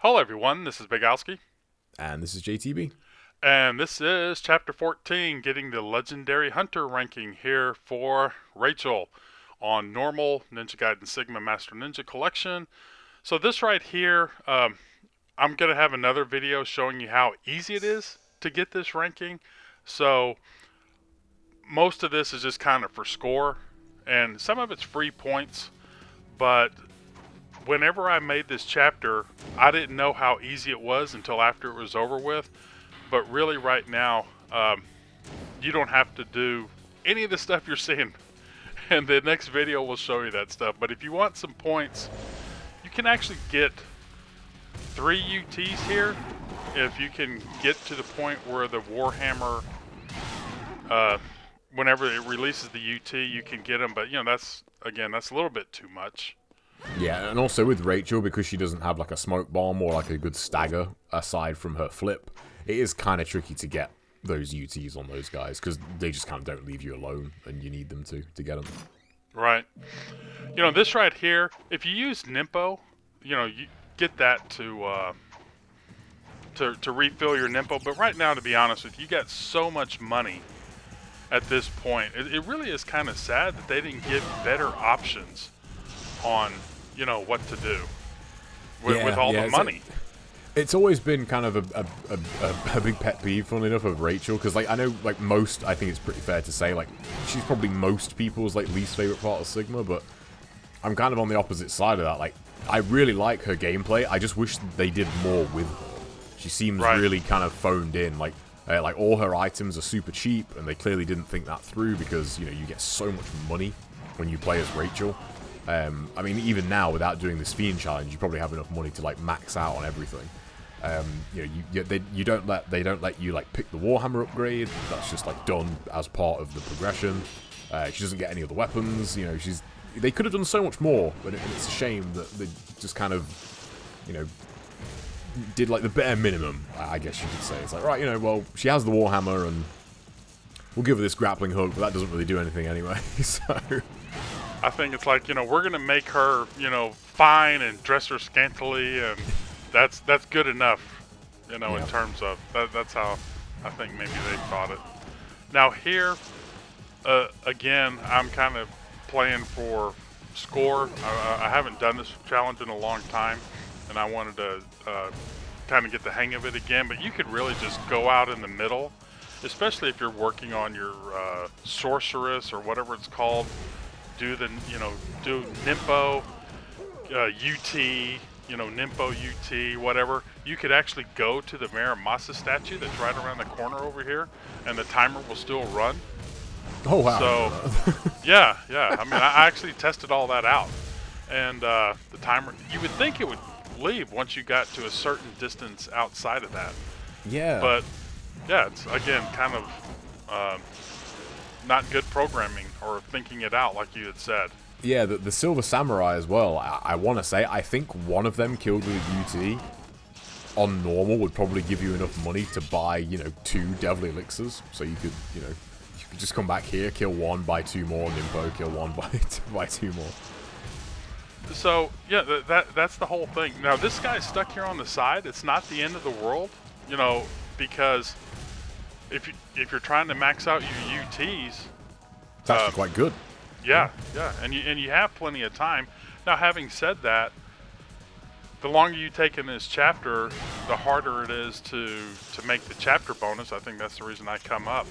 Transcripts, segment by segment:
Hello everyone, this is Bigalski, And this is JTB. and this is Chapter 14, getting the Legendary Hunter ranking here for Rachel on normal Ninja Gaiden Sigma Master Ninja Collection. So this right here, I'm going to have another video showing you how easy it is to get this ranking. So most of this is just kind of for score, and some of it's free points, but whenever I made this chapter, I didn't know how easy it was until after it was over with. But really, right now, you don't have to do any of the stuff you're seeing. And the next video will show you that stuff. But if you want some points, you can actually get 3 UTs here. If you can get to the point where the Warhammer, whenever it releases the UT, you can get them. But, you know, that's a little bit too much. Yeah, and also with Rachel, because she doesn't have like a smoke bomb or like a good stagger aside from her flip, it is kind of tricky to get those UTs on those guys because they just kind of don't leave you alone and you need them to get them. Right. You know, this right here, if you use Nimpo, you know, you get that to refill your Nimpo. But right now, to be honest with you, you got so much money at this point. It really is kind of sad that they didn't give better options on, you know, what to do with all the money. It's always been kind of a big pet peeve, funnily enough, of Rachel, because like I know like most, I think it's pretty fair to say like she's probably most people's like least favorite part of Sigma, but I'm kind of on the opposite side of that. Like I really like her gameplay. I just wish they did more with her. She seems really kind of phoned in. Like all her items are super cheap, and they clearly didn't think that through because you know you get so much money when you play as Rachel. I mean, even now, without doing this Fiend challenge, you probably have enough money to like max out on everything. You know, they don't let you like pick the Warhammer upgrade. That's just like done as part of the progression. She doesn't get any other weapons. You know, they could have done so much more, but it's a shame that they just kind of, you know, did like the bare minimum. I guess you could say it's like, right, you know, well, she has the Warhammer, and we'll give her this grappling hook, but that doesn't really do anything anyway. So. I think it's like, you know, we're gonna make her, you know, fine and dress her scantily, and that's good enough, you know, in terms of that's how I think maybe they thought it. Now here, again, I'm kind of playing for score. I haven't done this challenge in a long time, and I wanted to kind of get the hang of it again. But you could really just go out in the middle, especially if you're working on your sorceress or whatever it's called. Do Nimpo, UT, you know, Nimpo UT, whatever. You could actually go to the Maramasa statue that's right around the corner over here, and the timer will still run. Oh, wow. So, yeah. I mean, I actually tested all that out. And the timer, you would think it would leave once you got to a certain distance outside of that. Yeah. But, yeah, it's, again, kind of not good programming or thinking it out like you had said. Yeah, the Silver Samurai as well. I want to say, I think one of them killed with UT on normal would probably give you enough money to buy, you know, 2 Devil Elixirs. So you could, you know, you could just come back here, kill 1, buy 2 more, Nimpo, kill 1, buy 2 more. So, yeah, that's the whole thing. Now, this guy's stuck here on the side. It's not the end of the world, you know, because if you're trying to max out your UTs, it's actually quite good. Yeah, and you have plenty of time. Now, having said that, the longer you take in this chapter, the harder it is to make the chapter bonus. I think that's the reason I come up.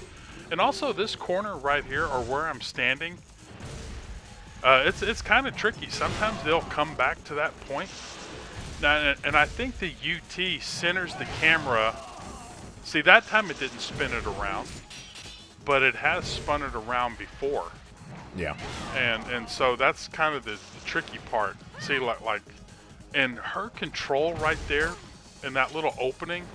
And also, this corner right here, or where I'm standing, it's kind of tricky. Sometimes they'll come back to that point. Now, and I think the UT centers the camera. See, that time it didn't spin it around, but it has spun it around before. Yeah. And so that's kind of the tricky part. See, like, and her control right there in that little opening,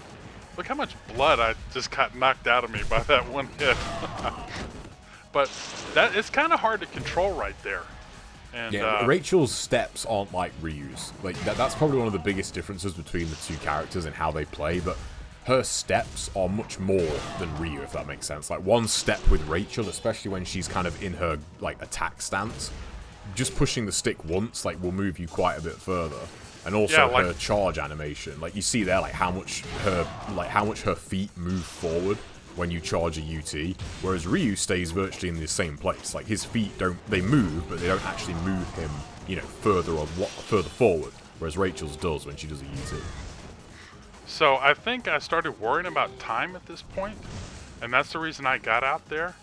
look how much blood I just got knocked out of me by that one hit. But that it's kind of hard to control right there. And yeah, Rachel's steps aren't like Ryu's. Like that's probably one of the biggest differences between the 2 characters and how they play, but her steps are much more than Ryu, if that makes sense. Like, one step with Rachel, especially when she's kind of in her, like, attack stance, just pushing the stick once, like, will move you quite a bit further. And also Yeah, like, her charge animation. Like, you see there, like, how much her feet move forward when you charge a UT, whereas Ryu stays virtually in the same place. Like, his feet they move, but they don't actually move him, you know, further forward, whereas Rachel's does when she does a UT. so I think I started worrying about time at this point, and that's the reason I got out there.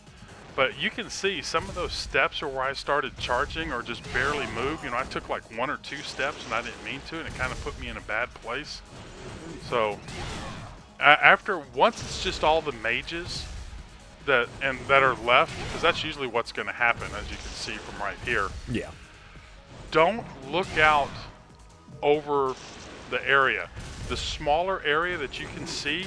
But you can see some of those steps are where I started charging or just barely moved. You know, I took like 1 or 2 steps and I didn't mean to, and it kind of put me in a bad place. So once it's just all the mages that are left, because that's usually what's going to happen, as you can see from right here. Yeah. Don't look out over the area. The smaller area that you can see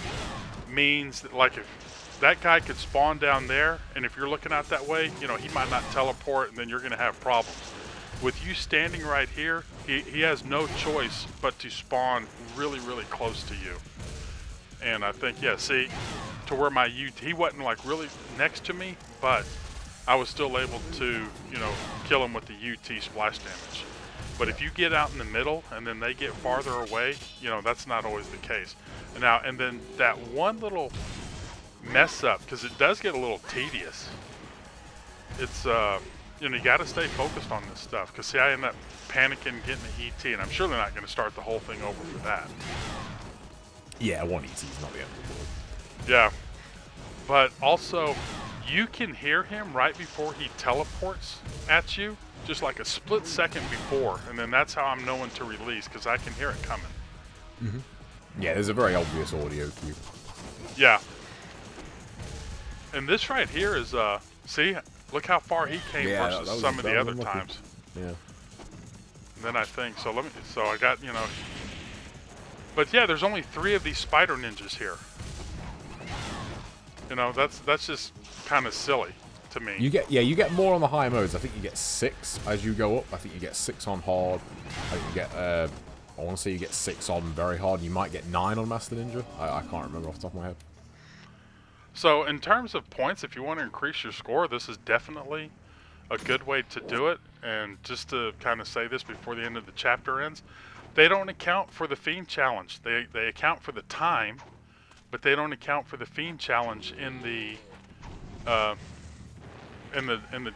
means that, like, if that guy could spawn down there, and if you're looking out that way, you know, he might not teleport, and then you're going to have problems. With you standing right here, he has no choice but to spawn really, really close to you. And I think, yeah, see, to where my UT, he wasn't like really next to me, but I was still able to, you know, kill him with the UT splash damage. But if you get out in the middle and then they get farther away, you know, that's not always the case. And then that one little mess up, because it does get a little tedious. It's, you know, you got to stay focused on this stuff, because see, I end up panicking getting the ET, and I'm sure they're not going to start the whole thing over for that. Yeah, 1 ET is not the end of the world. Yeah, but also, you can hear him right before he teleports at you, just like a split second before, and then that's how I'm knowing to release, because I can hear it coming. Mm-hmm. Yeah, there's a very obvious audio cue. Yeah. And this right here is, see, look how far he came versus some of the other times. Yeah. And then I think, so I got, you know, but yeah, there's only 3 of these spider ninjas here. You know, that's just kind of silly to me. You get more on the high modes. I think you get 6 as you go up. I think you get 6 on hard. I think you get, I want to say you get 6 on very hard. You might get 9 on Master Ninja. I can't remember off the top of my head. So in terms of points, if you want to increase your score, this is definitely a good way to do it. And just to kind of say this before the end of the chapter ends, they don't account for the Fiend Challenge. They account for the time, but they don't account for the Fiend Challenge in the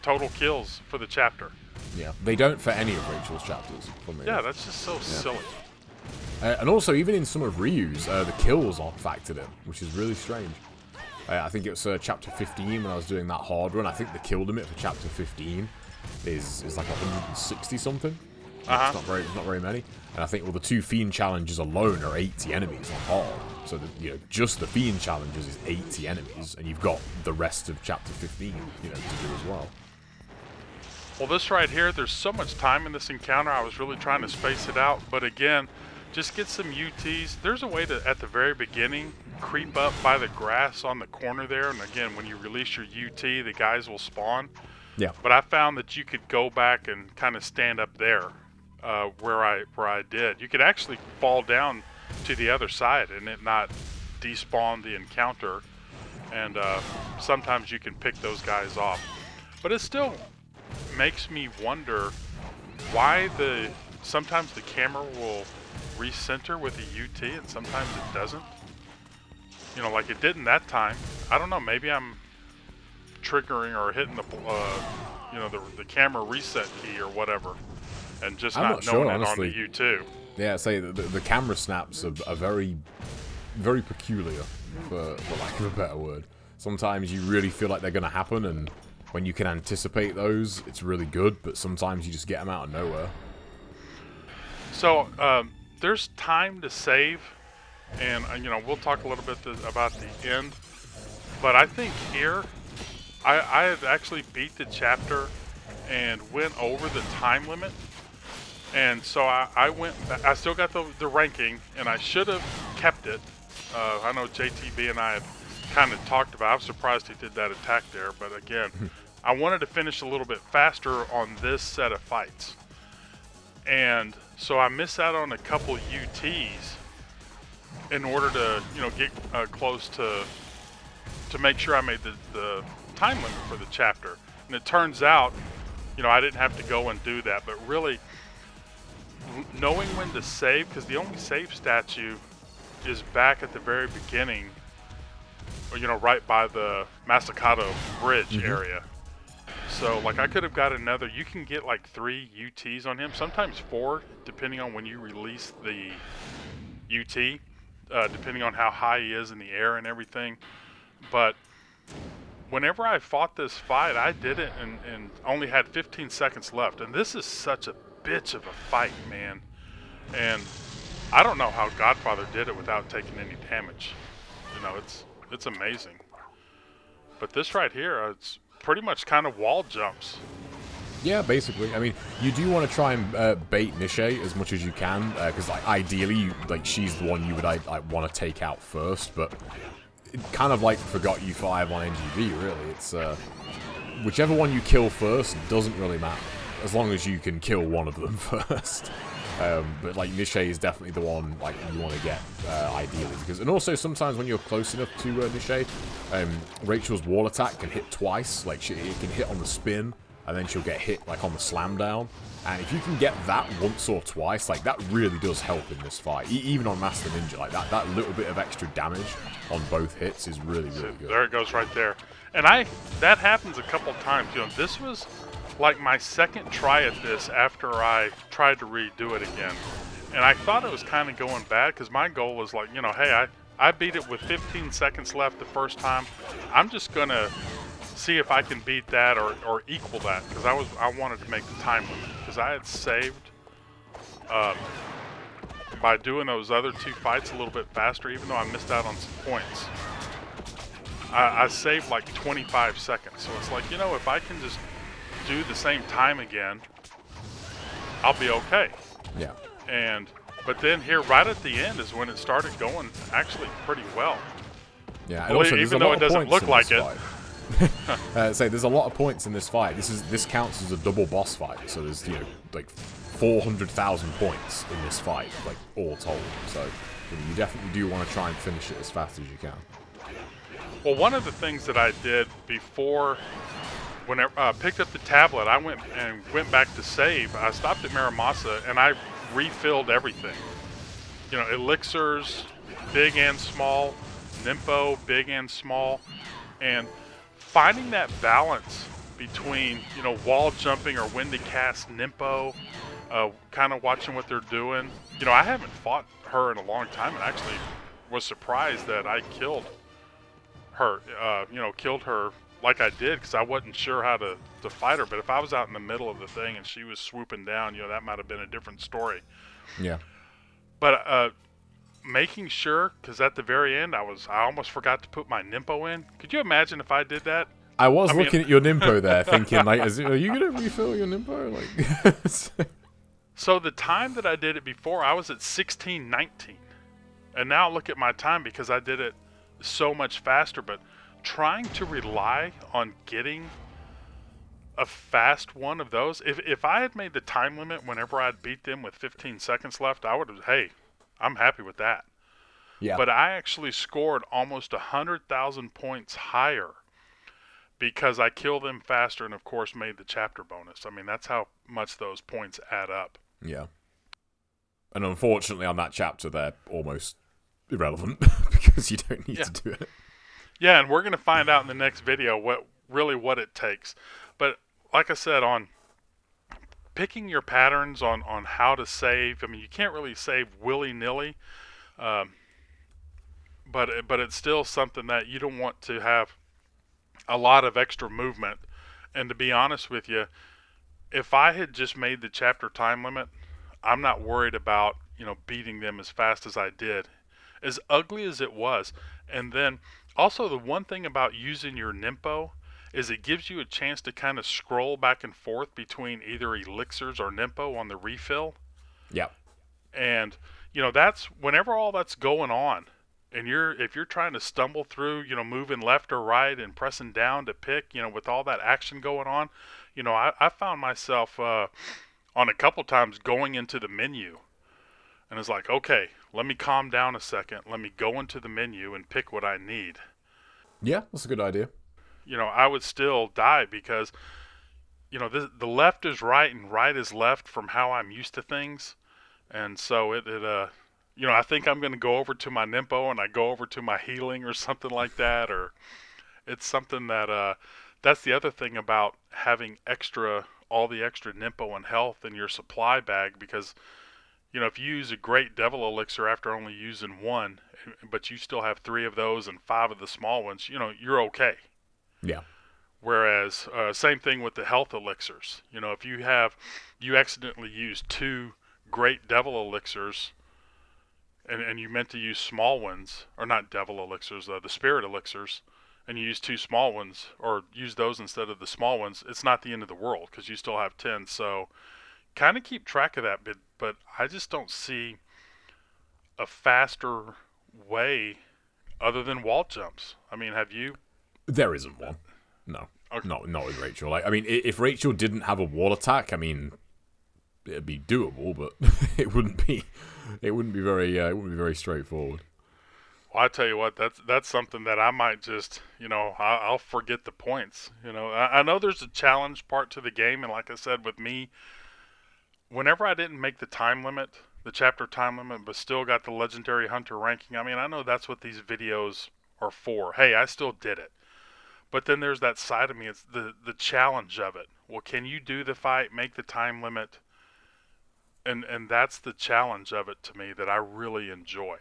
total kills for the chapter. Yeah, they don't for any of Rachel's chapters. Yeah, that's just so silly. And also, even in some of Ryu's, the kills aren't factored in, which is really strange. I think it was chapter 15 when I was doing that hard run. I think the kill limit for chapter 15 is like 160 something. It's not very many. And I think, well, the 2 Fiend challenges alone are 80 enemies on hard. So you know, just the Fiend challenges is 80 enemies, and you've got the rest of chapter 15, you know, to do as well. Well, this right here, there's so much time in this encounter. I was really trying to space it out, but again, just get some UTs. There's a way to, at the very beginning, creep up by the grass on the corner there, and again, when you release your UT, the guys will spawn. Yeah. But I found that you could go back and kind of stand up there, where I did. You could actually fall down to the other side and it not despawn the encounter, and sometimes you can pick those guys off. But it still makes me wonder why sometimes the camera will recenter with a UT and sometimes it doesn't. You know, like it didn't that time. I don't know, maybe I'm triggering or hitting the you know, the camera reset key or whatever, and just not knowing it on the U2. Yeah, say the camera snaps are very, very peculiar, for lack of a better word. Sometimes you really feel like they're going to happen, and when you can anticipate those, it's really good, but sometimes you just get them out of nowhere. So, there's time to save, and you know, we'll talk a little bit about the end, but I think here, I have actually beat the chapter and went over the time limit, and so I still got the ranking, and I should have kept it. I know JTB and I had kind of talked about, I was surprised he did that attack there, but again, I wanted to finish a little bit faster on this set of fights, and so I missed out on a couple UTs in order to, you know, get close to make sure I made the time limit for the chapter. And it turns out, you know, I didn't have to go and do that, but really knowing when to save, because the only save statue is back at the very beginning, or, right by the Masakado Bridge area. So, like, I could have got another. You can get like 3 UTs on him, sometimes 4, depending on when you release the UT, depending on how high he is in the air and everything. But whenever I fought this fight, I did it and only had 15 seconds left. And this is such a bitch of a fight, man. And I don't know how Godfather did it without taking any damage. It's amazing. But this right here, it's pretty much kind of wall jumps. Yeah, basically. I mean, you do want to try and bait Nishe as much as you can, because ideally, she's the one you would want to take out first. But it kind of forgot you 5 on NGB. Really, it's whichever one you kill first doesn't really matter, as long as you can kill one of them first. But Nishe is definitely the one you want to get ideally, and also sometimes when you're close enough to Nishe, Rachel's wall attack can hit twice. It can hit on the spin, and then she'll get hit on the slam down. And if you can get that once or twice, that really does help in this fight. Even on Master Ninja, that little bit of extra damage on both hits is really good. There it goes right there. And that happens a couple times. This was my second try at this after I tried to redo it again. And I thought it was kind of going bad, because my goal was hey, I beat it with 15 seconds left the first time. I'm just going to see if I can beat that or equal that, because I wanted to make the time limit, because I had saved by doing those other 2 fights a little bit faster, even though I missed out on some points. I saved 25 seconds, so it's if I can just do the same time again, I'll be okay. Yeah. But then here right at the end is when it started going actually pretty well. Yeah, and also, even though it doesn't look like it. There's a lot of points in this fight. This counts as a double boss fight, so there's 400,000 points in this fight, all told. So you definitely do want to try and finish it as fast as you can. Well, one of the things that I did before, whenever I picked up the tablet, I went back to save. I stopped at Miramasa and I refilled everything. Elixirs, big and small, Nimpo, big and small, and finding that balance between wall jumping or when to cast Nimpo, kind of watching what they're doing. I haven't fought her in a long time, and actually was surprised that I killed her. Killed her like I did, because I wasn't sure how to fight her. But if I was out in the middle of the thing and she was swooping down, that might have been a different story. Yeah. But making sure, because at the very end I almost forgot to put my Nimpo in. Could you imagine if I did that? I was looking at your Nimpo there, thinking are you gonna refill your Nimpo? So the time that I did it before, I was at 16:19, and now look at my time, because I did it so much faster. But trying to rely on getting a fast one of those, if I had made the time limit whenever I'd beat them with 15 seconds left, I would have, hey, I'm happy with that. Yeah. But I actually scored almost 100,000 points higher because I killed them faster and, of course, made the chapter bonus. I mean, that's how much those points add up. Yeah. And unfortunately on that chapter, they're almost irrelevant because you don't need to do it. Yeah, and we're going to find out in the next video what it takes. But like I said, on picking your patterns on how to save, I mean, you can't really save willy-nilly, but it's still something that you don't want to have a lot of extra movement. And to be honest with you, if I had just made the chapter time limit, I'm not worried about, beating them as fast as I did, as ugly as it was. And then also the one thing about using your Nimpo is it gives you a chance to kind of scroll back and forth between either elixirs or Nimpo on the refill. Yeah. And, that's whenever all that's going on, and if you're trying to stumble through, moving left or right and pressing down to pick, with all that action going on, I found myself on a couple times going into the menu. And it's like, okay, let me calm down a second. Let me go into the menu and pick what I need. Yeah, that's a good idea. I would still die because, the left is right and right is left from how I'm used to things. And so I think I'm going to go over to my Nimpo and I go over to my healing or something like that, or it's something that's the other thing about having all the extra Nimpo and health in your supply bag, because if you use a great devil elixir after only using one, but you still have 3 of those and 5 of the small ones, you're okay. Yeah. Whereas, same thing with the health elixirs. If you accidentally use 2 great devil elixirs, and you meant to use small ones, or not devil elixirs, the spirit elixirs, and you use 2 small ones, or use those instead of the small ones, it's not the end of the world, because you still have 10. So kind of keep track of that bit, but I just don't see a faster way other than wall jumps. I mean, have you? There isn't one. No. Okay. Not with Rachel. I mean, if Rachel didn't have a wall attack, I mean, it'd be doable, but it wouldn't be very straightforward. Well, I tell you what, that's something that I might just, I'll forget the points. I know there's a challenge part to the game, and like I said, with me, whenever I didn't make the chapter time limit, but still got the legendary hunter ranking, I mean, I know that's what these videos are for. Hey, I still did it. But then there's that side of me, it's the challenge of it. Well, can you do the fight, make the time limit? And that's the challenge of it to me that I really enjoy.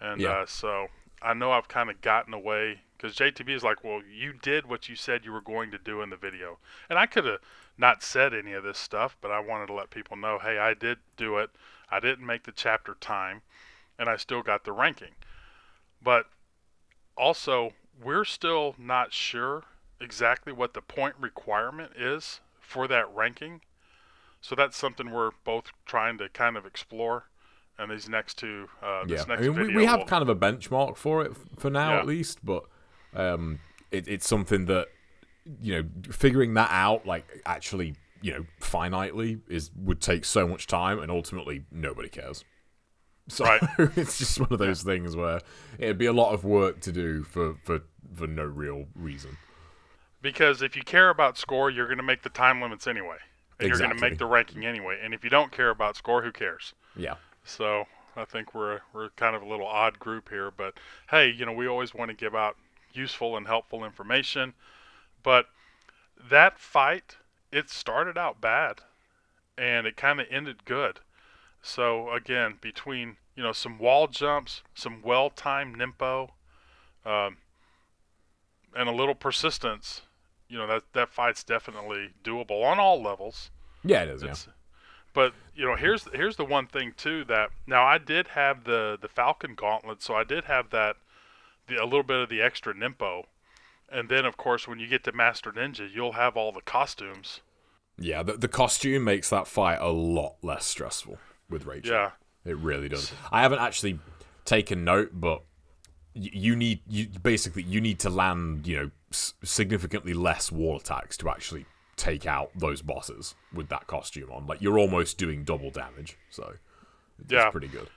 And so I know I've kind of gotten away, because JTB is like, well, you did what you said you were going to do in the video. And I could have not said any of this stuff, but I wanted to let people know, hey, I did do it. I didn't make the chapter time, and I still got the ranking. But also, we're still not sure exactly what the point requirement is for that ranking. So that's something we're both trying to kind of explore. And these next two, video, we have kind of a benchmark for it for now, at least. But it's something that, figuring that out, like actually, finitely, would take so much time, and ultimately nobody cares. So right. It's just one of those things where it'd be a lot of work to do for no real reason. Because if you care about score, you're going to make the time limits anyway. And you're going to make the ranking anyway. And if you don't care about score, who cares? Yeah. So I think we're kind of a little odd group here. But, hey, we always want to give out useful and helpful information. But that fight, it started out bad. And it kind of ended good. So, again, between, some wall jumps, some well-timed Nimpo, and a little persistence, that fight's definitely doable on all levels. Yeah, it is, yeah. But, here's the one thing, too, that... Now, I did have the Falcon Gauntlet, so I did have a little bit of the extra Nimpo. And then, of course, when you get to Master Ninja, you'll have all the costumes. Yeah, the costume makes that fight a lot less stressful with Rachel. Yeah. It really does. I haven't actually taken note, but you need to land, significantly less wall attacks to actually take out those bosses with that costume on. Like, you're almost doing double damage, so it's pretty good.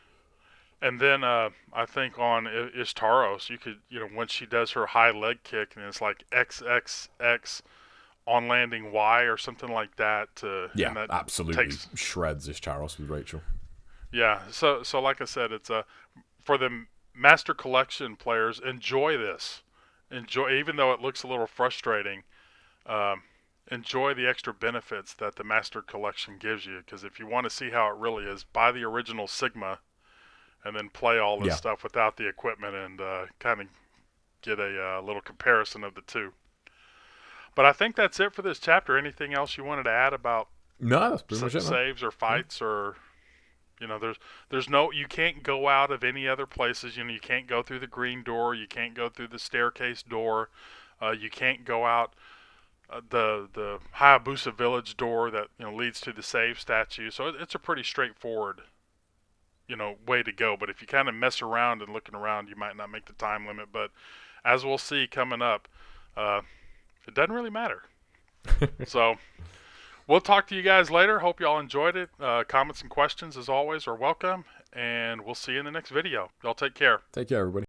And then I think on Ishtaros, you could, when she does her high leg kick, and it's like XXX on landing Y or something like that. Yeah, and that absolutely shreds Ishtaros with Rachel. Yeah, so like I said, it's for the Master Collection players, enjoy this. Even though it looks a little frustrating, enjoy the extra benefits that the Master Collection gives you. Because if you want to see how it really is, buy the original Sigma, and then play all this stuff without the equipment, and kind of get a little comparison of the two. But I think that's it for this chapter. Anything else you wanted to add about that's pretty much it, saves or fights or... there's no, you can't go out of any other places. You can't go through the green door. You can't go through the staircase door. You can't go out the Hayabusa village door that leads to the save statue. So it's a pretty straightforward way to go. But if you kind of mess around and looking around, you might not make the time limit. But as we'll see coming up, it doesn't really matter. So. We'll talk to you guys later. Hope y'all enjoyed it. Comments and questions, as always, are welcome. And we'll see you in the next video. Y'all take care. Take care, everybody.